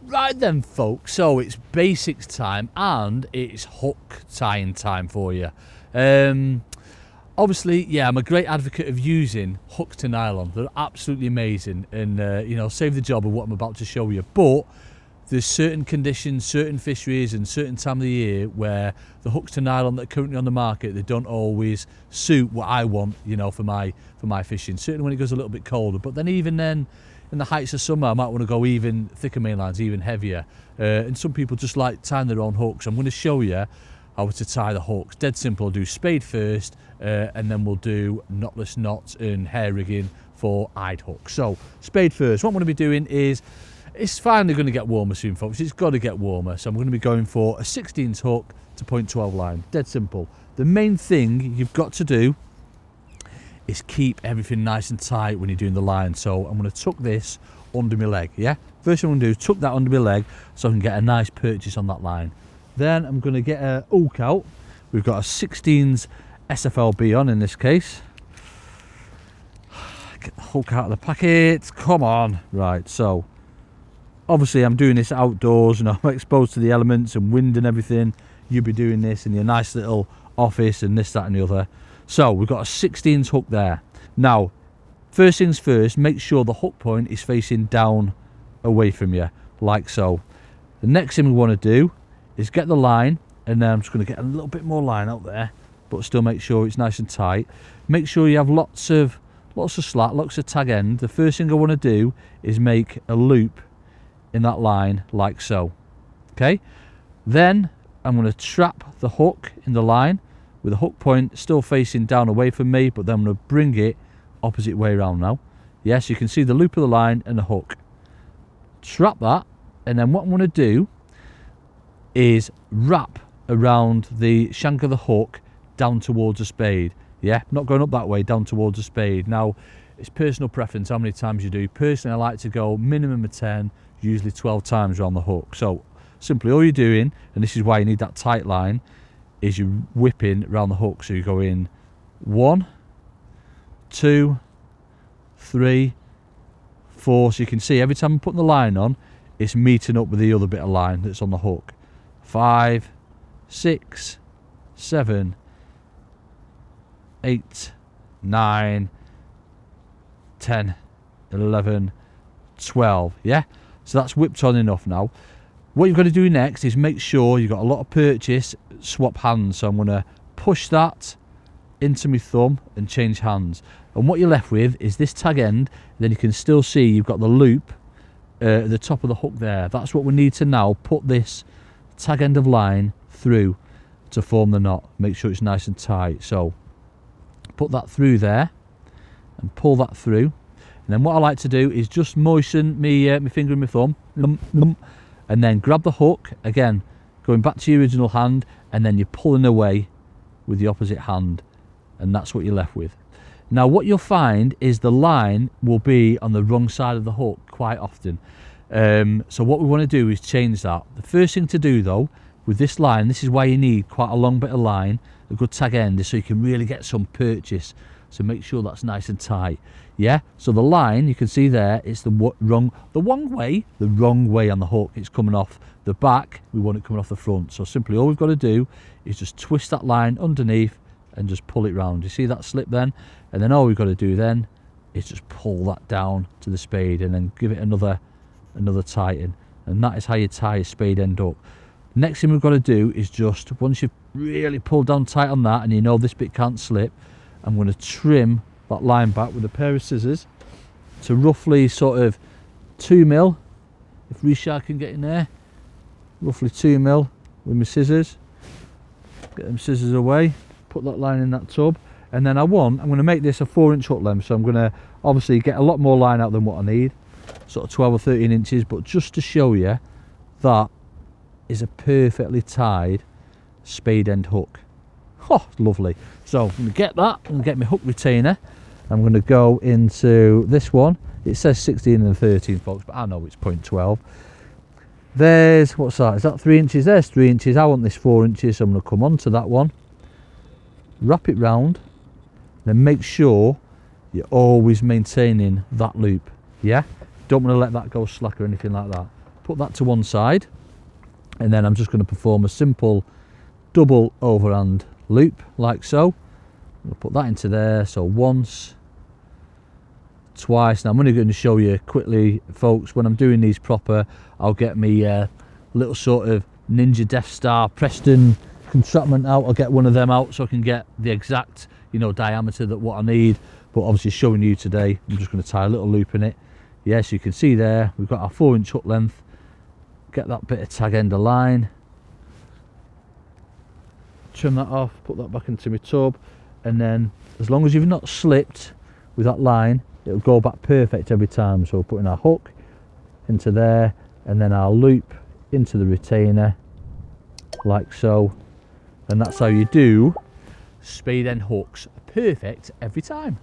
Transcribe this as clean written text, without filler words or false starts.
Right then, folks, so it's basics time and it's hook tying time for you. Obviously, yeah, I'm a great advocate of using hook to nylon. They're absolutely amazing and, you know, save the job of what I'm about to show you. But there's certain conditions, certain fisheries and certain time of the year where the hooks to nylon that are currently on the market, they don't always suit what I want, you know, for my fishing. Certainly when it goes a little bit colder. But then even then, in the heights of summer, I might want to go even thicker main lines, even heavier. And some people just like tying their own hooks. I'm going to show you how to tie the hooks. Dead simple. I'll do spade first, and then we'll do knotless knots and hair rigging for eyed hooks. So spade first. What I'm going to be doing is, it's finally going to get warmer soon, folks. It's got to get warmer. So I'm going to be going for a 16s hook to 0.12 line. Dead simple. The main thing you've got to do is keep everything nice and tight when you're doing the line. So I'm going to tuck this under my leg, yeah? First thing I'm going to do is tuck that under my leg so I can get a nice purchase on that line. Then I'm going to get a hook out. We've got a 16s SFLB on in this case. Get the hook out of the packet. Come on. Right, so obviously I'm doing this outdoors and I'm exposed to the elements and wind and everything. You'll be doing this in your nice little office and this, that and the other. So we've got a 16s hook there. Now, first things first, make sure the hook point is facing down away from you, like so. The next thing we want to do is get the line, and then I'm just going to get a little bit more line out there, but still make sure it's nice and tight. Make sure you have lots of slack, lots of tag end. The first thing I want to do is make a loop in that line, like so. Okay, then I'm going to trap the hook in the line with the hook point still facing down away from me, but then I'm going to bring it opposite way around now. Yes, you can see the loop of the line and the hook. Trap that, and then what I'm going to do is wrap around the shank of the hook down towards the spade. Yeah, not going up that way, down towards the spade. Now, it's personal preference how many times you do. Personally, I like to go minimum of 10, usually 12 times around the hook. So simply all you're doing, and this is why you need that tight line, is you're whipping around the hook. So you go in 1, 2, 3, 4. So you can see every time I'm putting the line on, it's meeting up with the other bit of line that's on the hook. 5, 6, 7, 8, 9, 10, 11, 12. Yeah, so that's whipped on enough now. What you've got to do next is make sure you've got a lot of purchase, swap hands. So I'm going to push that into my thumb and change hands. And what you're left with is this tag end. Then you can still see you've got the loop at the top of the hook there. That's what we need to now put this tag end of line through to form the knot. Make sure it's nice and tight. So put that through there and pull that through. And then what I like to do is just moisten my finger and my thumb. And then grab the hook, again, going back to your original hand, and then you're pulling away with the opposite hand, and that's what you're left with. Now, what you'll find is the line will be on the wrong side of the hook quite often. So what we want to do is change that. The first thing to do, though, with this line, this is why you need quite a long bit of line, a good tag end, so you can really get some purchase. So make sure that's nice and tight. Yeah, so the line, you can see there, it's the wrong way on the hook. It's coming off the back. We want it coming off the front. So simply all we've got to do is just twist that line underneath and just pull it round. You see that slip then? And then all we've got to do then is just pull that down to the spade and then give it another tighten. And that is how you tie a spade end hook. Next thing we've got to do is just, once you've really pulled down tight on that and you know this bit can't slip, I'm going to trim that line back with a pair of scissors to roughly sort of 2 mil. If Richard can get in there, roughly 2 mil with my scissors. Get them scissors away, put that line in that tub, and then I'm going to make this a 4-inch hook length. So I'm going to obviously get a lot more line out than what I need, sort of 12 or 13 inches, but just to show you that is a perfectly tied spade end hook. Oh, lovely. So I'm going to get that and get my hook retainer. I'm going to go into this one. It says 16 and 13, folks, but I know it's 0.12. There's, what's that? Is that 3 inches? There's 3 inches. I want this 4 inches, so I'm going to come onto that one, wrap it round, then make sure you're always maintaining that loop. Yeah? Don't want to let that go slack or anything like that. put that to one side, and then I'm just going to perform a simple double overhand loop like so. I'll put that into there, so once, twice. Now I'm only going to show you quickly, folks. When I'm doing these proper, I'll get me little sort of Ninja Death Star Preston contraption out. I'll get one of them out so I can get the exact, you know, diameter that what I need. But obviously showing you today, I'm just going to tie a little loop in it. Yes, you can see there we've got our 4-inch hook length. Get that bit of tag end of line, trim that off, put that back into my tub, and then as long as you've not slipped with that line, it'll go back perfect every time. So putting our hook into there, and then our loop into the retainer like so, and that's how you do spade end hooks perfect every time.